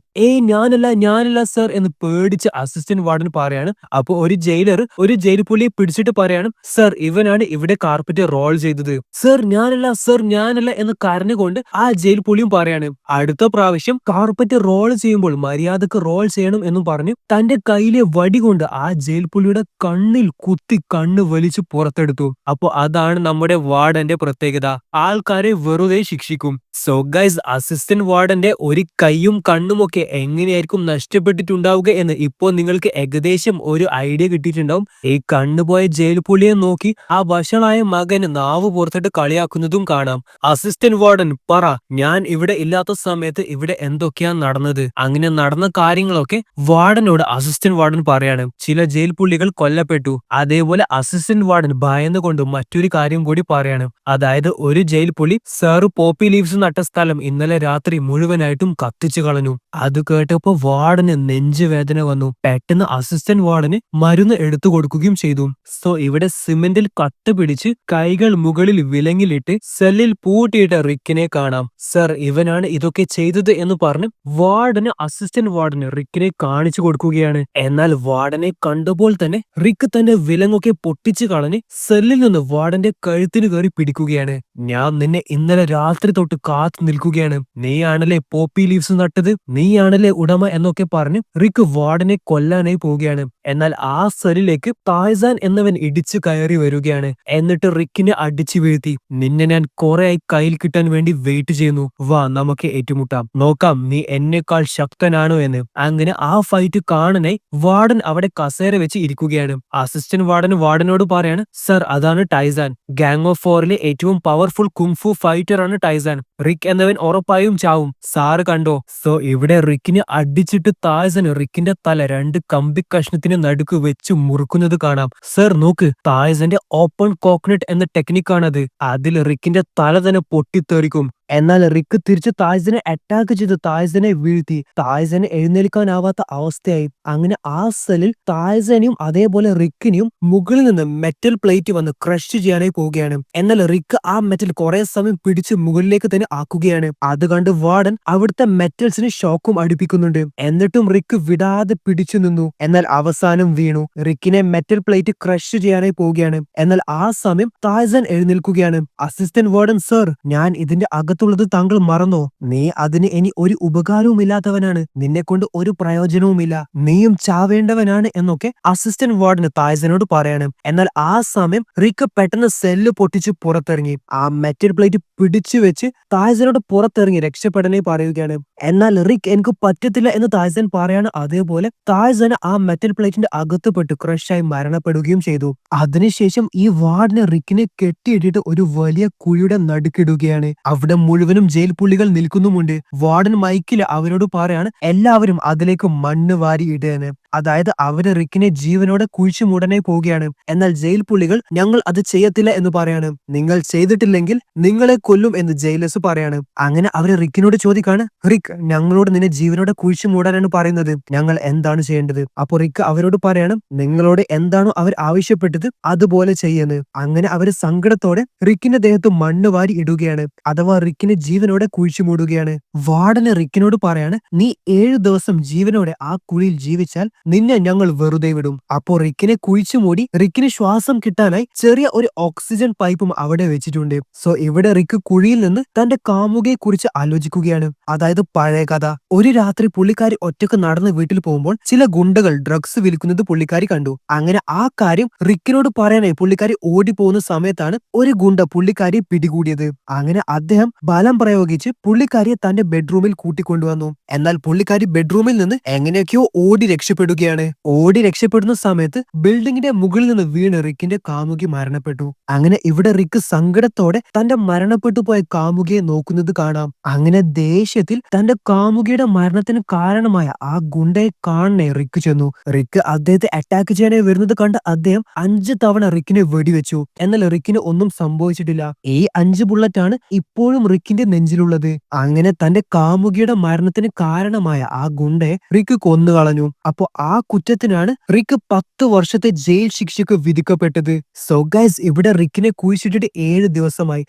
Speaker 1: ഞാനല്ല സർ എന്ന് പേടിച്ച് അസിസ്റ്റന്റ് വാർഡൻ പറയാണ്. അപ്പൊ ഒരു ജയിലർ ഒരു ജയിൽ പുള്ളിയെ പിടിച്ചിട്ട് പറയാണ്, സർ ഇവനാണ് ഇവിടെ കാർപ്പറ്റ് റോൾ ചെയ്തത്. സർ ഞാനല്ല എന്ന് കരഞ്ഞുകൊണ്ട് ആ ജയിൽ പുള്ളിയും പറയാണ്. അടുത്ത പ്രാവശ്യം കാർപ്പറ്റ് റോൾ ചെയ്യുമ്പോൾ മര്യാദക്ക് റോൾ ചെയ്യണം എന്നും പറഞ്ഞു തന്റെ കയ്യിലെ വടി കൊണ്ട് ആ ജയിൽ പുള്ളിയുടെ കണ്ണിൽ കുത്തി കണ്ണ് വലിച്ചു പുറത്തെടുത്തു. അപ്പൊ അതാണ് നമ്മുടെ വാർഡന്റെ പ്രത്യേകത, ആൾക്കാരെ വെറുതെ ശിക്ഷിക്കും. സോ ഗൈസ്, അസിസ്റ്റന്റ് വാർഡന്റെ ഒരു കൈയും കണ്ണുമൊക്കെ എങ്ങനെയായിരിക്കും നഷ്ടപ്പെട്ടിട്ടുണ്ടാവുക എന്ന് ഇപ്പോൾ നിങ്ങൾക്ക് ഏകദേശം ഒരു ഐഡിയ കിട്ടിയിട്ടുണ്ടാവും. ഈ കണ്ണുപോയ ജയിൽ പുള്ളിയെ നോക്കി ആ വഷളായ മകന് നാവ് പുറത്തിട്ട് കളിയാക്കുന്നതും കാണാം. അസിസ്റ്റന്റ് വാർഡൻ പറ, ഞാൻ ഇവിടെ ഇല്ലാത്ത സമയത്ത് ഇവിടെ എന്തൊക്കെയാ നടന്നത്? അങ്ങനെ നടന്ന കാര്യങ്ങളൊക്കെ വാർഡനോട് അസിസ്റ്റന്റ് വാർഡൻ പറയാണ്. ചില ജയിൽ പുള്ളികൾ കൊല്ലപ്പെട്ടു. അതേപോലെ അസിസ്റ്റന്റ് വാർഡൻ ഭയന്നുകൊണ്ട് മറ്റൊരു കാര്യം കൂടി പറയാണ്. അതായത് ഒരു ജയിൽ പുള്ളി സർ പോപ്പി ലീവ്സ് നട്ട സ്ഥലം ഇന്നലെ രാത്രി മുഴുവനായിട്ടും കത്തിച്ചു കളഞ്ഞു. അത് കേട്ടപ്പോ വാർഡന് നെഞ്ചുവേദന വന്നു. പെട്ടെന്ന് അസിസ്റ്റന്റ് വാർഡന് മരുന്ന് എടുത്തു കൊടുക്കുകയും ചെയ്തു. സോ ഇവിടെ സിമെന്റിൽ കട്ട് പിടിച്ച് കൈകൾ മുകളിൽ വിലങ്ങിലിട്ട് സെല്ലിൽ പൂട്ടിയിട്ട റിക്കിനെ കാണാം. സർ ഇവനാണ് ഇതൊക്കെ ചെയ്തത് എന്ന് പറഞ്ഞ് വാർഡന് അസിസ്റ്റന്റ് വാർഡന് റിക്കിനെ കാണിച്ചു കൊടുക്കുകയാണ്. എന്നാൽ വാർഡനെ കണ്ടപ്പോൾ തന്നെ റിക്ക് തന്റെ വിലങ്ങൊക്കെ പൊട്ടിച്ചു കളഞ്ഞ് സെല്ലിൽ നിന്ന് വാർഡന്റെ കഴുത്തിന് കയറി പിടിക്കുകയാണ്. ഞാൻ നിന്നെ ഇന്നലെ രാത്രി തൊട്ട് കാത്തു നിൽക്കുകയാണ്. നീയാണല്ലേ പോപ്പി ലീവ്സ് നട്ടത്, നീയാണല്ലേ ഉടമ എന്നൊക്കെ പറഞ്ഞ് റിക്ക് വാർഡനെ കൊല്ലാനായി പോവുകയാണ്. എന്നാൽ ആ സെല്ലിലേക്ക് തായ്സാൻ എന്നവൻ ഇടിച്ചു കയറി വരികയാണ്. എന്നിട്ട് റിക്കിനെ അടിച്ചു വീഴ്ത്തി, നിന്നെ ഞാൻ കുറെയായി കയ്യിൽ കിട്ടാൻ വേണ്ടി വെയിറ്റ് ചെയ്യുന്നു, വാ നമുക്ക് ഏറ്റുമുട്ടാം, നോക്കാം നീ എന്നെക്കാൾ ശക്തനാണോ എന്ന്. അങ്ങനെ ആ ഫൈറ്റ് കാണാനായി വാർഡൻ അവിടെ കസേര വെച്ച് ഇരിക്കുകയാണ്. അസിസ്റ്റന്റ് വാർഡനോട് പറയാണ്, സർ അതാണ് ടൈസാൻ, ഗാങ് ഓഫ് 4ലെ ഏറ്റവും പവർഫുൾ കുങ്ഫു ഫൈറ്റർ ആണ് ടൈസാൻ. റിക്ക് എന്നവൻ ഉറപ്പായും ചാവും. സാറ് കണ്ടോ? സോ ഇവിടെ റിക്കിനെ അടിച്ചിട്ട് താഴ്സൺ റിക്കിന്റെ തല 2 കമ്പി കഷ്ണത്തിന് നടുക്ക് വെച്ച് മുറുക്കുന്നത് കാണാം. സർ നോക്ക്, താഴ്സന്റെ ഓപ്പൺ കോക്കനട്ട് എന്ന ടെക്നിക്കാണത്. അതിൽ റിക്കിന്റെ തല തന്നെ പൊട്ടിത്തെറിക്കും. എന്നാൽ റിക്ക് തിരിച്ച് താഴ്സനെ അറ്റാക്ക് ചെയ്ത് താഴ്സനെ വീഴ്ത്തി. താഴ്സനെ എഴുന്നേൽക്കാനാവാത്ത അവസ്ഥയായി. അങ്ങനെ ആ സെല്ലിൽ താഴ്സനെയും അതേപോലെ റിക്കിനെയും മുകളിൽ നിന്ന് മെറ്റൽ പ്ലേറ്റ് വന്ന് ക്രഷ് ചെയ്യാനായി പോവുകയാണ്. എന്നാൽ റിക്ക് ആ മെറ്റൽ കുറെ സമയം പിടിച്ച് മുകളിലേക്ക് തന്നെ ആക്കുകയാണ്. അത് കണ്ട് വാർഡൻ അവിടുത്തെ മെറ്റൽസിന് ഷോക്കും അടുപ്പിക്കുന്നുണ്ട്. എന്നിട്ടും റിക്ക് വിടാതെ പിടിച്ചു നിന്നു. എന്നാൽ അവസാനം വീണു. റിക്കിനെ മെറ്റൽ പ്ലേറ്റ് ക്രഷ് ചെയ്യാനായി പോവുകയാണ്. എന്നാൽ ആ സമയം താഴ്സൺ എഴുന്നേൽക്കുകയാണ്. അസിസ്റ്റന്റ് വാർഡൻ സർ, ഞാൻ ഇതിന്റെ അകത്തുള്ളത് താങ്കൾ മറന്നോ? നീ അതിന് ഇനി ഒരു ഉപകാരവുമില്ലാത്തവനാണ്. നിന്നെ കൊണ്ട് ഒരു പ്രയോജനവുമില്ല. നീയും ചാവേണ്ടവനാണ് എന്നൊക്കെ അസിസ്റ്റന്റ് വാർഡന് താഴ്സനോട് പറയാണ്. എന്നാൽ ആ സമയം റിക്ക് പെട്ടെന്ന് സെല്ല് പൊട്ടിച്ച് പുറത്തിറങ്ങി. ആ മെറ്റൽ പ്ലേറ്റ് പിടിച്ചു വെച്ച് താഴ്സനോട് പുറത്തിറങ്ങി രക്ഷപ്പെടാനായി പറയുകയാണ്. എന്നാൽ റിക്ക് എനിക്ക് പറ്റത്തില്ല എന്ന് താഴ്സൻ പറയാണ്. അതേപോലെ താഴ്സൻ ആ മെറ്റൽ പ്ലേറ്റിന്റെ അകത്ത് പെട്ട് ക്രഷായി മരണപ്പെടുകയും ചെയ്തു. അതിനുശേഷം ഈ വാർഡന് റിക്കിനെ കെട്ടിയിട്ടിട്ട് ഒരു വലിയ കുഴിയുടെ നടുക്കിടുകയാണ്. അവിടെ മുഴുവനും ജയിൽ പുള്ളികൾ നിൽക്കുന്നുമുണ്ട്. വാർഡൻ മൈക്കിൽ അവരോട് പറയാണ് എല്ലാവരും അതിലേക്ക് മണ്ണ് വാരി ഇടുകയാണ്. അതായത് അവര് റിക്കിനെ ജീവനോടെ കുഴിച്ചു മൂടാനായി പോവുകയാണ്. എന്നാൽ ജയിൽ പുള്ളികൾ ഞങ്ങൾ അത് ചെയ്യത്തില്ല എന്ന് പറയാണ്. നിങ്ങൾ ചെയ്തിട്ടില്ലെങ്കിൽ നിങ്ങളെ കൊല്ലും എന്ന് ജയിലേഴ്സ് പറയാണ്. അങ്ങനെ അവര് റിക്കിനോട് ചോദിക്കാണ്, റിക്ക്, ഞങ്ങളോട് നിന്നെ ജീവനോടെ കുഴിച്ചു മൂടാനാണ് പറയുന്നത്, ഞങ്ങൾ എന്താണ് ചെയ്യേണ്ടത്? അപ്പൊ റിക്ക് അവരോട് പറയണം നിങ്ങളോട് എന്താണോ അവർ ആവശ്യപ്പെട്ടത് അതുപോലെ ചെയ്യുന്നത്. അങ്ങനെ അവര് സങ്കടത്തോടെ റിക്കിന്റെ ദേഹത്ത് മണ്ണ് വാരി ഇടുകയാണ്. അഥവാ റിക്കിനെ ജീവനോടെ കുഴിച്ചു മൂടുകയാണ്. വാർഡന് റിക്കിനോട് പറയാണ് നീ 7 ദിവസം ജീവനോടെ ആ കുഴിയിൽ ജീവിച്ചാൽ നിന്നെ ഞങ്ങൾ വെറുതെ വിടും. അപ്പോ റിക്കിനെ കുഴിച്ചു മൂടി റിക്കിന് ശ്വാസം കിട്ടാനായി ചെറിയ ഒരു ഓക്സിജൻ പൈപ്പും അവിടെ വെച്ചിട്ടുണ്ട്. സോ ഇവിടെ റിക്ക് കുഴിയിൽ നിന്ന് തന്റെ കാമുകയെ കുറിച്ച് ആലോചിക്കുകയാണ്. അതായത് പഴയ കഥ. ഒരു രാത്രി പുള്ളിക്കാരി ഒറ്റക്ക് നടന്ന് വീട്ടിൽ പോകുമ്പോൾ ചില ഗുണ്ടകൾ ഡ്രഗ്സ് വിൽക്കുന്നത് പുള്ളിക്കാരി കണ്ടു. അങ്ങനെ ആ കാര്യം റിക്കിനോട് പറയാനായി പുള്ളിക്കാരി ഓടിപ്പോകുന്ന സമയത്താണ് ഒരു ഗുണ്ട പുള്ളിക്കാരിയെ പിടികൂടിയത്. അങ്ങനെ അദ്ദേഹം ബലം പ്രയോഗിച്ച് പുള്ളിക്കാരിയെ തന്റെ ബെഡ്റൂമിൽ കൂട്ടിക്കൊണ്ടുവന്നു. എന്നാൽ പുള്ളിക്കാരി ബെഡ്റൂമിൽ നിന്ന് എങ്ങനെയൊക്കെയോ ഓടി രക്ഷപ്പെടുകയാണ്. ഓടി രക്ഷപ്പെടുന്ന സമയത്ത് ബിൽഡിങ്ങിന്റെ മുകളിൽ നിന്ന് വീണ് റിക്കിന്റെ കാമുകി മരണപ്പെട്ടു. അങ്ങനെ ഇവിടെ റിക്ക് സങ്കടത്തോടെ തന്റെ മരണപ്പെട്ടു പോയ കാമുകിയെ നോക്കുന്നത് കാണാം. അങ്ങനെ ദേഷ്യത്തിൽ തന്റെ കാമുകിയുടെ മരണത്തിന് കാരണമായ ആ ഗുണ്ടയെ കാണണേ റിക്ക് ചെന്നു. റിക്ക് അദ്ദേഹത്തെ അറ്റാക്ക് ചെയ്യാനായി വരുന്നത് കണ്ട് അദ്ദേഹം 5 തവണ റിക്കിനെ വെടിവെച്ചു. എന്നാൽ റിക്കിന് ഒന്നും സംഭവിച്ചിട്ടില്ല. ഈ 5 ബുള്ളറ്റാണ് ഇപ്പോഴും റിക്കിന്റെ നെഞ്ചിലുള്ളത്. അങ്ങനെ തന്റെ കാമുകിയുടെ മരണത്തിന് കാരണമായ ആ ഗുണ്ടയെ റിക്ക് കൊന്നുകളഞ്ഞു. അപ്പോ ആ കുറ്റത്തിനാണ് റിക്ക് 10 വർഷത്തെ ജയിൽ ശിക്ഷയ്ക്ക് വിധിക്കപ്പെട്ടത്. സോ ഗൈസ്, ഇവിടെ റിക്കിനെ കുഴിച്ചിട്ടിട്ട് 7 ദിവസമായി.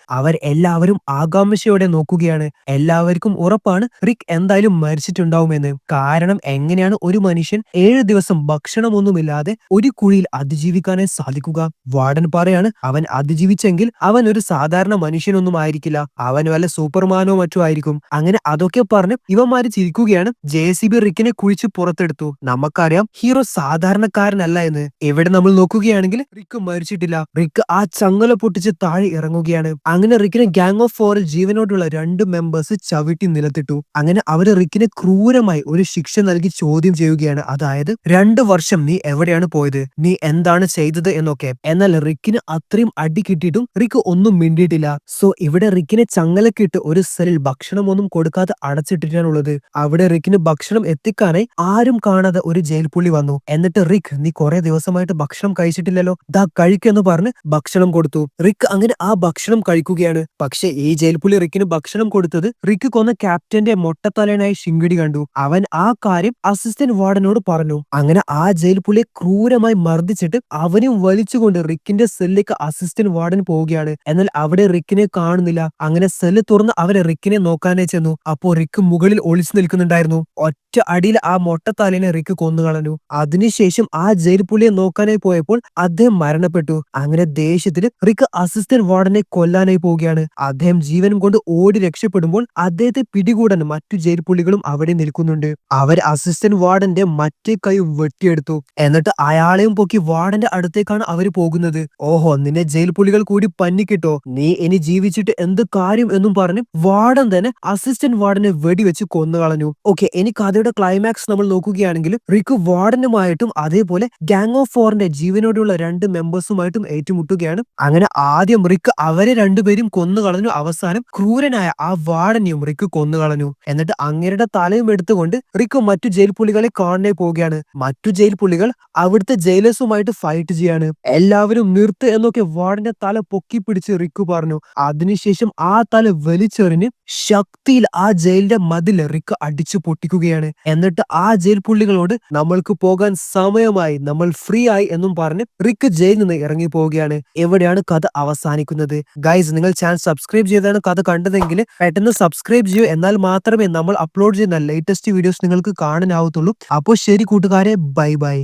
Speaker 1: എല്ലാവരും ആകാംക്ഷയോടെ നോക്കുകയാണ്. എല്ലാവർക്കും ഉറപ്പാണ് റിക്ക് എന്തായാലും മരിച്ചിട്ടുണ്ടാവുമെന്ന്. കാരണം എങ്ങനെയാണ് ഒരു മനുഷ്യൻ 7 ദിവസം ഭക്ഷണമൊന്നുമില്ലാതെ ഒരു കുഴിയിൽ അതിജീവിക്കാനായി സാധിക്കുക? വാർഡൻ പറയാണ് അവൻ അതിജീവിച്ചെങ്കിൽ അവൻ ഒരു സാധാരണ മനുഷ്യനൊന്നും ആയിരിക്കില്ല, അവൻ വല്ല സൂപ്പർമാനോ മറ്റോ ആയിരിക്കും. അങ്ങനെ അതൊക്കെ പറഞ്ഞ് ഇവന്മാര് ചിരിക്കുകയാണ്. JCB റിക്കിനെ കുഴിച്ച് പുറത്തെടുത്തു. നമുക്കറിയാം ഹീറോ സാധാരണക്കാരനല്ല എന്ന്. ഇവിടെ നമ്മൾ നോക്കുകയാണെങ്കിൽ റിക്ക് മരിച്ചിട്ടില്ല. റിക്ക് ആ ചങ്ങല പൊട്ടിച്ച് താഴെ ഇറങ്ങുകയാണ്. അങ്ങനെ റിക്കിനെ ഗാങ് ഓഫ് 4 ജീവനോടുള്ള 2 മെമ്പേഴ്സ് ചവിട്ടി നിലത്തിട്ടു. അങ്ങനെ അവര് റിക്കിനെ ക്രൂരമായി ഒരു ശിക്ഷ നൽകി ചോദ്യം ചെയ്യുകയാണ്. അതായത് 2 വർഷം നീ എവിടെയാണ് പോയത്, നീ എന്താണ് ചെയ്തത് എന്നൊക്കെ. എന്നാൽ റിക്കിന് അത്രയും അടി കിട്ടിയിട്ടും റിക്ക് ഒന്നും മിണ്ടിയിട്ടില്ല. സോ ഇവിടെ റിക്കിനെ ചങ്ങലക്കിട്ട് ഒരു സെല്ലിൽ ഭക്ഷണമൊന്നും കൊടുക്കാതെ അടച്ചിട്ടിട്ടാണുള്ളത്. അവിടെ റിക്കിന് ഭക്ഷണം എത്തിക്കാനായി ആരും കാണാതെ ഒരു ജയിൽ പുള്ളി വന്നു. എന്നിട്ട് റിക്ക്, നീ കുറെ ദിവസമായിട്ട് ഭക്ഷണം കഴിച്ചിട്ടില്ലല്ലോ, ദാ കഴിക്കെന്ന് പറഞ്ഞ് ഭക്ഷണം കൊടുത്തു. റിക്ക് അങ്ങനെ ആ ഭക്ഷണം കഴിക്കുകയാണ്. പക്ഷെ ഈ ജയിൽ പുള്ളി റിക്കിന് ഭക്ഷണം കൊടുത്തത് റിക്ക് കൊന്ന ക്യാപ്റ്റന്റെ മൊട്ടത്തലനായി ശിങ്കിടി കണ്ടു. അവൻ ആ കാര്യം അസിസ്റ്റന്റ് വാർഡനോട് പറഞ്ഞു. അങ്ങനെ ആ ജയിൽ പുള്ളിയെ ക്രൂരമായി മർദ്ദിച്ചിട്ട് അവനും വലിച്ചുകൊണ്ട് റിക്കിന്റെ സെല്ലിലേക്ക് അസിസ്റ്റന്റ് വാർഡൻ പോവുകയാണ്. എന്നാൽ അവിടെ റിക്കിനെ കാണുന്നില്ല. അങ്ങനെ സെല്ല് തുറന്ന് അവരെ റിക്കിനെ നോക്കാനായി ചെന്നു. അപ്പോ റിക്ക് മുകളിൽ ഒളിച്ചു നിൽക്കുന്നുണ്ടായിരുന്നു. ഒറ്റ അടിയിൽ ആ മൊട്ടത്തലേനെ റിക്ക് കൊന്നുകളഞ്ഞു. അതിനുശേഷം ആ ജയിൽ പുള്ളിയെ നോക്കാനായി പോയപ്പോൾ അദ്ദേഹം മരണപ്പെട്ടു. അങ്ങനെ ദേഷ്യത്തിൽ റിക്ക് അസിസ്റ്റന്റ് വാർഡനെ കൊല്ലാനായി പോവുകയാണ്. അദ്ദേഹം ജീവനും കൊണ്ട് ഓടി രക്ഷപ്പെടുമ്പോൾ അദ്ദേഹത്തെ പിടികൂടാൻ മറ്റു ജയിൽ പുള്ളികളും അവിടെ നിൽക്കുന്നുണ്ട്. അവർ അസിസ്റ്റന്റ് വാർഡന്റെ മറ്റേ കൈ വെട്ടിയെടുത്തു. എന്നിട്ട് അയാളെയും പൊക്കി വാർഡന്റെ അടുത്തേക്കാണ് അവര് പോകുന്നത്. ഓഹോ, നിന്നെ ജയിൽ പുള്ളികൾ കൂടി പന്നിക്കിട്ടോ, നീ ഇനി ജീവിച്ചിട്ട് എന്ത് കാര്യം എന്നും പറഞ്ഞ് വാർഡൻ തന്നെ അസിസ്റ്റന്റ് വാർഡനെ വെടിവെച്ച് കൊന്നുകളഞ്ഞു. ഓക്കെ, ഇനി കഥയുടെ ക്ലൈമാക്സ് നമ്മൾ നോക്കുകയാണെങ്കിൽ റിക്ക് റിക്ക് വാർഡനുമായിട്ടും അതേപോലെ ഗാങ് ഓഫ് ഫോറിന്റെ ജീവനോടുള്ള 2 മെമ്പേഴ്സുമായിട്ടും ഏറ്റുമുട്ടുകയാണ്. അങ്ങനെ ആദ്യം റിക്ക് അവരെ രണ്ടുപേരും കൊന്നുകളഞ്ഞു. അവസാനം ക്രൂരനായ ആ വാർഡനെയും റിക്ക് കൊന്നുകളഞ്ഞു. എന്നിട്ട് അങ്ങേരുടെ തലയും എടുത്തുകൊണ്ട് റിക്ക് മറ്റു ജയിൽ പുള്ളികളെ കാണാൻ പോവുകയാണ്. മറ്റു ജയിൽ പുള്ളികൾ അവിടുത്തെ ജയിലേഴ്സുമായിട്ട് ഫൈറ്റ് ചെയ്യാണ്. എല്ലാവരും നിർത്ത് എന്നൊക്കെ വാർഡന്റെ തല പൊക്കി പിടിച്ച് റിക്ക് പറഞ്ഞു. അതിനുശേഷം ആ തല വലിച്ചെറിഞ്ഞ് ശക്തിയിൽ ആ ജയിലിന്റെ മതിൽ റിക്ക് അടിച്ചു പൊട്ടിക്കുകയാണ്. എന്നിട്ട് ആ ജയിൽ പുള്ളികളോട് നമ്മൾക്ക് പോകാൻ സമയമായി, നമ്മൾ ഫ്രീ ആയി എന്നും പറഞ്ഞ് റിക്ക് ജയിലിൽ നിന്ന് ഇറങ്ങി പോവുകയാണ്. എവിടെയാണ് കഥ അവസാനിക്കുന്നത്? ഗൈസ്, നിങ്ങൾ ചാനൽ സബ്സ്ക്രൈബ് ചെയ്താണ് കഥ കണ്ടതെങ്കിൽ പെട്ടെന്ന് സബ്സ്ക്രൈബ് ചെയ്യൂ. എന്നാൽ മാത്രമേ നമ്മൾ അപ്ലോഡ് ചെയ്യുന്ന ലേറ്റസ്റ്റ് വീഡിയോസ് നിങ്ങൾക്ക് കാണാനാവത്തുള്ളൂ. അപ്പോൾ ശരി കൂട്ടുകാരെ, ബൈ ബൈ.